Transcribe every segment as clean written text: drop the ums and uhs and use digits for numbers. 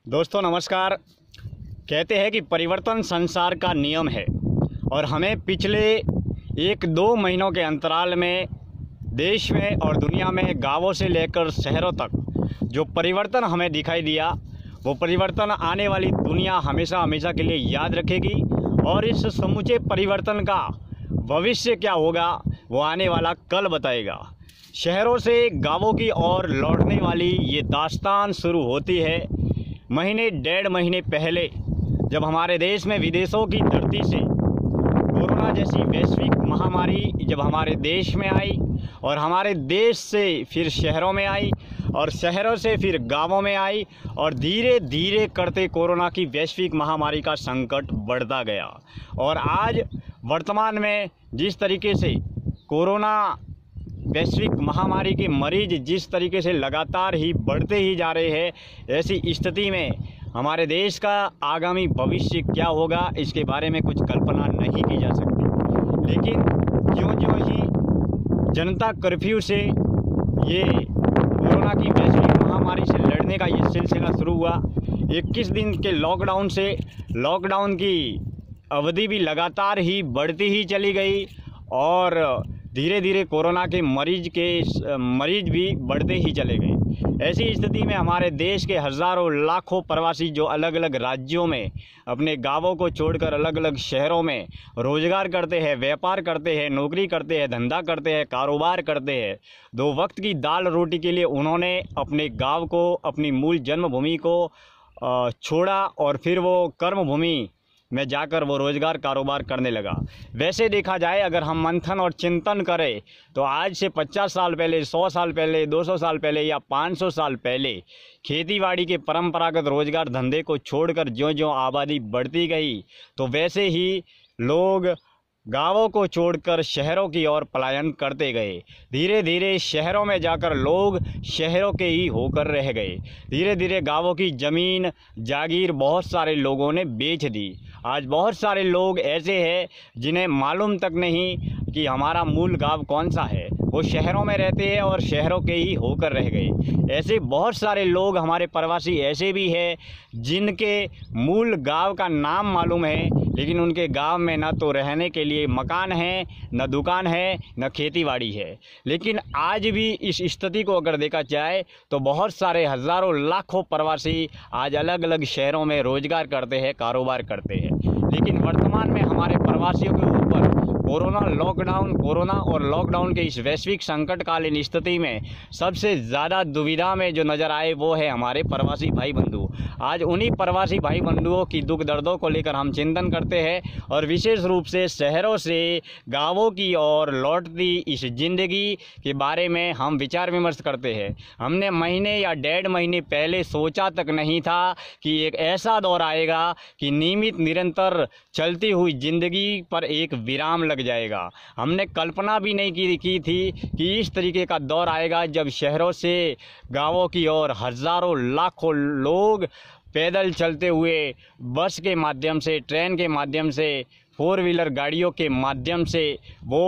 दोस्तों नमस्कार। कहते हैं कि परिवर्तन संसार का नियम है और हमें पिछले 1-2 महीनों के अंतराल में देश में और दुनिया में गांवों से लेकर शहरों तक जो परिवर्तन हमें दिखाई दिया, वो परिवर्तन आने वाली दुनिया हमेशा हमेशा के लिए याद रखेगी और इस समूचे परिवर्तन का भविष्य क्या होगा वो आने वाला कल बताएगा। शहरों से गांवों की ओर लौटने वाली ये दास्तान शुरू होती है महीने 1.5 महीने पहले, जब हमारे देश में विदेशों की धरती से कोरोना जैसी वैश्विक महामारी जब हमारे देश में आई और हमारे देश से फिर शहरों में आई और शहरों से फिर गांवों में आई और धीरे धीरे करते कोरोना की वैश्विक महामारी का संकट बढ़ता गया। और आज वर्तमान में जिस तरीके से कोरोना वैश्विक महामारी के मरीज जिस तरीके से लगातार ही बढ़ते ही जा रहे हैं, ऐसी स्थिति में हमारे देश का आगामी भविष्य क्या होगा इसके बारे में कुछ कल्पना नहीं की जा सकती। लेकिन ज्यों-ज्यों ही जनता कर्फ्यू से ये कोरोना की वैश्विक महामारी से लड़ने का ये सिलसिला शुरू हुआ, 21 दिन के लॉकडाउन से लॉकडाउन की अवधि भी लगातार ही बढ़ती ही चली गई और धीरे धीरे कोरोना के मरीज भी बढ़ते ही चले गए। ऐसी स्थिति में हमारे देश के हज़ारों लाखों प्रवासी जो अलग अलग राज्यों में अपने गांवों को छोड़कर अलग अलग शहरों में रोजगार करते हैं, व्यापार करते हैं, नौकरी करते हैं, धंधा करते हैं, कारोबार करते हैं, 2 वक्त की दाल रोटी के लिए उन्होंने अपने गाँव को, अपनी मूल जन्मभूमि को छोड़ा और फिर वो कर्मभूमि में जाकर वो रोज़गार कारोबार करने लगा। वैसे देखा जाए, अगर हम मंथन और चिंतन करें तो आज से 50 साल पहले, 100 साल पहले, 200 साल पहले या 500 साल पहले खेतीबाड़ी के परंपरागत रोज़गार धंधे को छोड़कर ज्यों-ज्यों आबादी बढ़ती गई तो वैसे ही लोग गांवों को छोड़कर शहरों की ओर पलायन करते गए। धीरे धीरे शहरों में जाकर लोग शहरों के ही होकर रह गए। धीरे धीरे गांवों की ज़मीन जागीर बहुत सारे लोगों ने बेच दी। आज बहुत सारे लोग ऐसे हैं जिन्हें मालूम तक नहीं कि हमारा मूल गांव कौन सा है, वो शहरों में रहते हैं और शहरों के ही होकर रह गए। ऐसे बहुत सारे लोग हमारे प्रवासी ऐसे भी हैं जिनके मूल गांव का नाम मालूम है, लेकिन उनके गांव में न तो रहने के लिए मकान है, न दुकान है, न खेतीबाड़ी है। लेकिन आज भी इस स्थिति को अगर देखा जाए तो बहुत सारे हज़ारों लाखों प्रवासी आज अलग अलग शहरों में रोजगार करते हैं, कारोबार करते हैं। लेकिन वर्तमान में हमारे प्रवासियों के ऊपर कोरोना और लॉकडाउन के इस वैश्विक संकटकालीन स्थिति में सबसे ज़्यादा दुविधा में जो नज़र आए वो है हमारे प्रवासी भाई बंधु। आज उन्हीं प्रवासी भाई बंधुओं की दुख दर्दों को लेकर हम चिंतन करते हैं और विशेष रूप से शहरों से गांवों की ओर लौटती इस ज़िंदगी के बारे में हम विचार विमर्श करते हैं। हमने महीने या 1.5 महीने पहले सोचा तक नहीं था कि एक ऐसा दौर आएगा कि नियमित निरंतर चलती हुई ज़िंदगी पर एक विराम लग जाएगा। हमने कल्पना भी नहीं की थी कि इस तरीके का दौर आएगा जब शहरों से गांवों की ओर हज़ारों लाखों लोग पैदल चलते हुए, बस के माध्यम से, ट्रेन के माध्यम से, 4 व्हीलर गाड़ियों के माध्यम से वो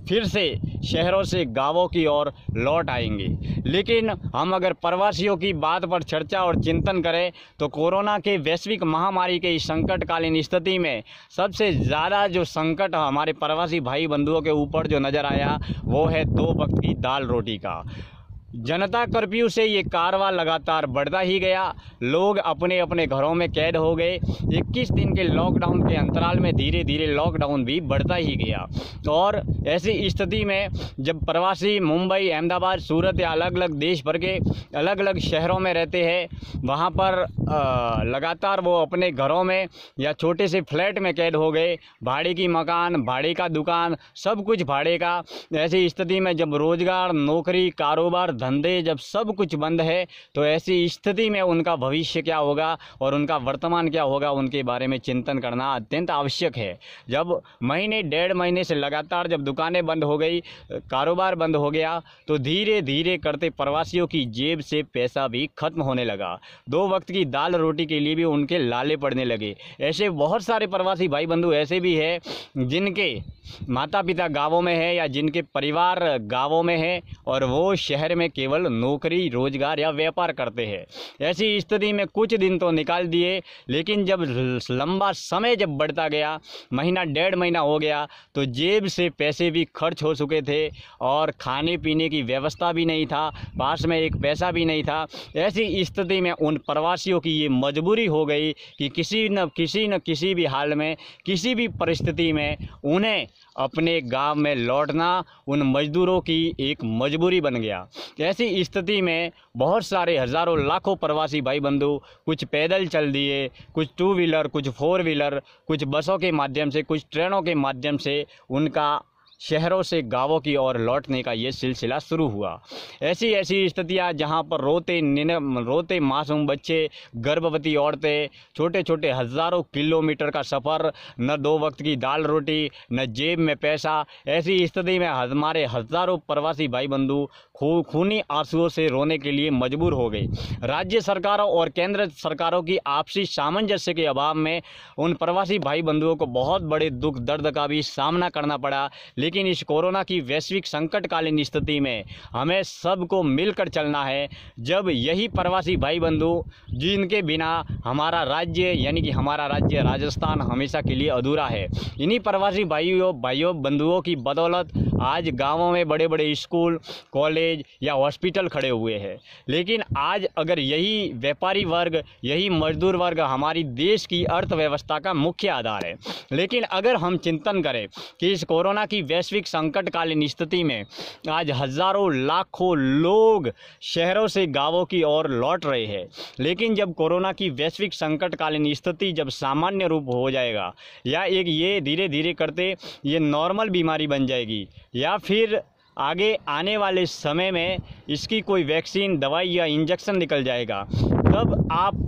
फिर से शहरों से गांवों की ओर लौट आएंगे। लेकिन हम अगर प्रवासियों की बात पर चर्चा और चिंतन करें तो कोरोना के वैश्विक महामारी के इस संकटकालीन स्थिति में सबसे ज़्यादा जो संकट हमारे प्रवासी भाई बंधुओं के ऊपर जो नज़र आया वो है 2 वक्त की दाल रोटी का। जनता कर्फ्यू से ये कारवां लगातार बढ़ता ही गया। लोग अपने अपने घरों में कैद हो गए। 21 दिन के लॉकडाउन के अंतराल में धीरे धीरे लॉकडाउन भी बढ़ता ही गया और ऐसी स्थिति में जब प्रवासी मुंबई, अहमदाबाद, सूरत या अलग अलग देश भर के अलग अलग शहरों में रहते हैं, वहाँ पर लगातार वो अपने घरों में या छोटे से फ्लैट में कैद हो गए। भाड़े की मकान, भाड़े का दुकान, सब कुछ भाड़े का। ऐसी स्थिति में जब रोज़गार, नौकरी, कारोबार, धंधे जब सब कुछ बंद है तो ऐसी स्थिति में उनका भविष्य क्या होगा और उनका वर्तमान क्या होगा उनके बारे में चिंतन करना अत्यंत आवश्यक है। जब महीने 1.5 महीने से लगातार जब दुकानें बंद हो गई, कारोबार बंद हो गया तो धीरे धीरे करते प्रवासियों की जेब से पैसा भी खत्म होने लगा। 2 वक्त की दाल रोटी के लिए भी उनके लाले पड़ने लगे। ऐसे बहुत सारे प्रवासी भाई बंधु ऐसे भी हैं जिनके माता पिता गाँवों में है या जिनके परिवार गाँवों में है और वो शहर में केवल नौकरी, रोजगार या व्यापार करते हैं। ऐसी स्थिति में कुछ दिन तो निकाल दिए, लेकिन जब लंबा समय जब बढ़ता गया, महीना 1.5 महीना हो गया, तो जेब से पैसे भी खर्च हो चुके थे और खाने पीने की व्यवस्था भी नहीं था, पास में एक पैसा भी नहीं था। ऐसी स्थिति में उन प्रवासियों की ये मजबूरी हो गई कि किसी न किसी भी हाल में, किसी भी परिस्थिति में उन्हें अपने गांव में लौटना उन मजदूरों की एक मजबूरी बन गया। ऐसी स्थिति में बहुत सारे हज़ारों लाखों प्रवासी भाई बंधु कुछ पैदल चल दिए, कुछ 2 व्हीलर, कुछ 4 व्हीलर, कुछ बसों के माध्यम से, कुछ ट्रेनों के माध्यम से उनका शहरों से गांवों की ओर लौटने का ये सिलसिला शुरू हुआ। ऐसी स्थितियां जहां पर रोते मासूम बच्चे, गर्भवती औरतें, छोटे छोटे हज़ारों किलोमीटर का सफ़र, न 2 वक्त की दाल रोटी, न जेब में पैसा। ऐसी स्थिति में हमारे हज़ारों प्रवासी भाई बंधु खूनी आंसुओं से रोने के लिए मजबूर हो गए। राज्य सरकारों और केंद्र सरकारों की आपसी सामंजस्य के अभाव में उन प्रवासी भाई बंधुओं को बहुत बड़े दुख दर्द का भी सामना करना पड़ा। लेकिन इस कोरोना की वैश्विक संकटकालीन स्थिति में हमें सबको मिलकर चलना है। जब यही प्रवासी भाई बंधु जिनके बिना हमारा राज्य यानी कि हमारा राज्य राजस्थान हमेशा के लिए अधूरा है, इन्हीं प्रवासी भाइयों बंधुओं की बदौलत आज गांवों में बड़े बड़े स्कूल, कॉलेज या हॉस्पिटल खड़े हुए हैं। लेकिन आज अगर यही व्यापारी वर्ग, यही मजदूर वर्ग हमारी देश की अर्थव्यवस्था का मुख्य आधार है, लेकिन अगर हम चिंतन करें कि इस कोरोना की वैश्विक संकटकालीन स्थिति में आज हज़ारों लाखों लोग शहरों से गांवों की ओर लौट रहे हैं, लेकिन जब कोरोना की वैश्विक संकटकालीन स्थिति जब सामान्य रूप हो जाएगा या ये धीरे धीरे करते ये नॉर्मल बीमारी बन जाएगी, या फिर आगे आने वाले समय में इसकी कोई वैक्सीन, दवाई या इंजेक्शन निकल जाएगा, तब आप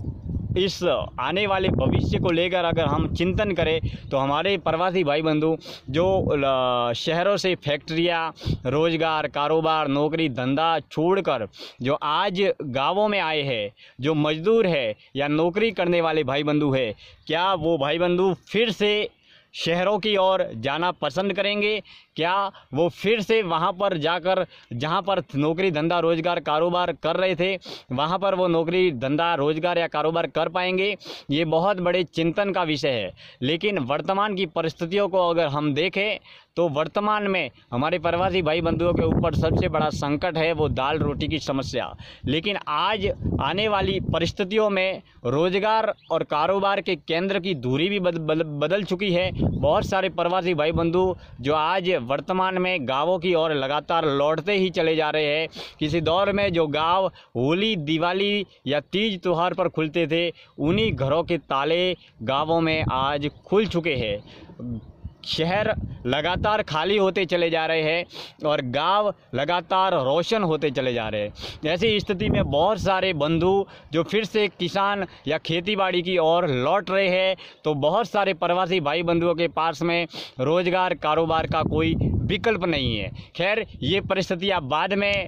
इस आने वाले भविष्य को लेकर अगर हम चिंतन करें तो हमारे प्रवासी भाई बंधु जो शहरों से फैक्ट्रियां, रोजगार, कारोबार, नौकरी, धंधा छोड़कर जो आज गांवों में आए हैं, जो मजदूर है या नौकरी करने वाले भाई बंधु है, क्या वो भाई बंधु फिर से शहरों की ओर जाना पसंद करेंगे? क्या वो फिर से वहाँ पर जाकर जहाँ पर नौकरी, धंधा, रोजगार, कारोबार कर रहे थे वहाँ पर वो नौकरी, धंधा, रोजगार या कारोबार कर पाएंगे? ये बहुत बड़े चिंतन का विषय है। लेकिन वर्तमान की परिस्थितियों को अगर हम देखें तो वर्तमान में हमारे प्रवासी भाई बंधुओं के ऊपर सबसे बड़ा संकट है वो दाल रोटी की समस्या। लेकिन आज आने वाली परिस्थितियों में रोजगार और कारोबार के केंद्र की दूरी भी बदल चुकी है। बहुत सारे प्रवासी भाई बंधु जो आज वर्तमान में गांवों की ओर लगातार लौटते ही चले जा रहे हैं। किसी दौर में जो गांव होली, दिवाली या तीज त्योहार पर खुलते थे, उन्हीं घरों के ताले गांवों में आज खुल चुके हैं। शहर लगातार खाली होते चले जा रहे हैं और गांव लगातार रोशन होते चले जा रहे हैं। ऐसी स्थिति में बहुत सारे बंधु जो फिर से किसान या खेतीबाड़ी की ओर लौट रहे हैं, तो बहुत सारे प्रवासी भाई बंधुओं के पास में रोजगार, कारोबार का कोई विकल्प नहीं है। खैर, ये परिस्थितियां बाद में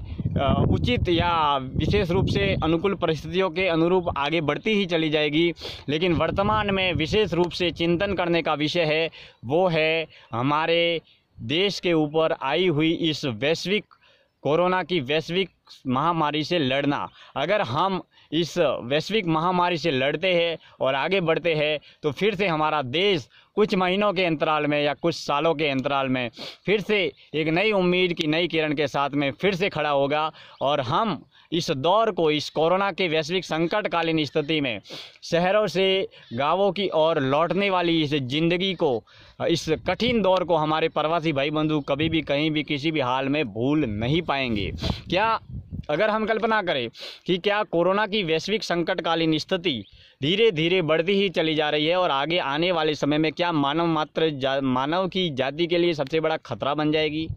उचित या विशेष रूप से अनुकूल परिस्थितियों के अनुरूप आगे बढ़ती ही चली जाएगी। लेकिन वर्तमान में विशेष रूप से चिंतन करने का विषय है वो है हमारे देश के ऊपर आई हुई इस वैश्विक कोरोना की वैश्विक महामारी से लड़ना। अगर हम इस वैश्विक महामारी से लड़ते हैं और आगे बढ़ते हैं तो फिर से हमारा देश कुछ महीनों के अंतराल में या कुछ सालों के अंतराल में फिर से एक नई उम्मीद की नई किरण के साथ में फिर से खड़ा होगा और हम इस दौर को, इस कोरोना के वैश्विक संकटकालीन स्थिति में शहरों से गांवों की ओर लौटने वाली इस ज़िंदगी को, इस कठिन दौर को हमारे प्रवासी भाई बंधु कभी भी, कहीं भी, किसी भी हाल में भूल नहीं पाएंगे। क्या अगर हम कल्पना करें कि क्या कोरोना की वैश्विक संकटकालीन स्थिति धीरे धीरे बढ़ती ही चली जा रही है और आगे आने वाले समय में क्या मानव की जाति के लिए सबसे बड़ा खतरा बन जाएगी?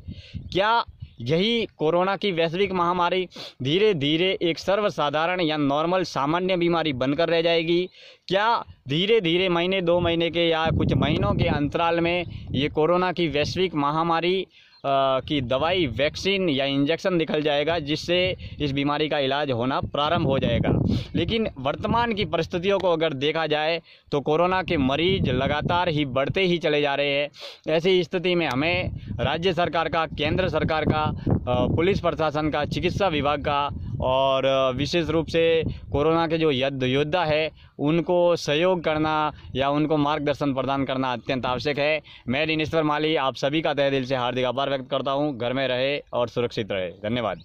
क्या यही कोरोना की वैश्विक महामारी धीरे धीरे एक सर्वसाधारण या नॉर्मल सामान्य बीमारी बनकर रह जाएगी? क्या धीरे धीरे महीने, 2 महीने के या कुछ महीनों के अंतराल में ये कोरोना की वैश्विक महामारी की दवाई, वैक्सीन या इंजेक्शन निकल जाएगा, जिससे इस बीमारी का इलाज होना प्रारंभ हो जाएगा। लेकिन वर्तमान की परिस्थितियों को अगर देखा जाए तो कोरोना के मरीज लगातार ही बढ़ते ही चले जा रहे हैं। ऐसी स्थिति में हमें राज्य सरकार का, केंद्र सरकार का, पुलिस प्रशासन का, चिकित्सा विभाग का और विशेष रूप से कोरोना के जो योद्धा है उनको सहयोग करना या उनको मार्गदर्शन प्रदान करना अत्यंत आवश्यक है। मैं दिनेश्वर माली आप सभी का तहे दिल से हार्दिक आभार व्यक्त करता हूं। घर में रहे और सुरक्षित रहे। धन्यवाद।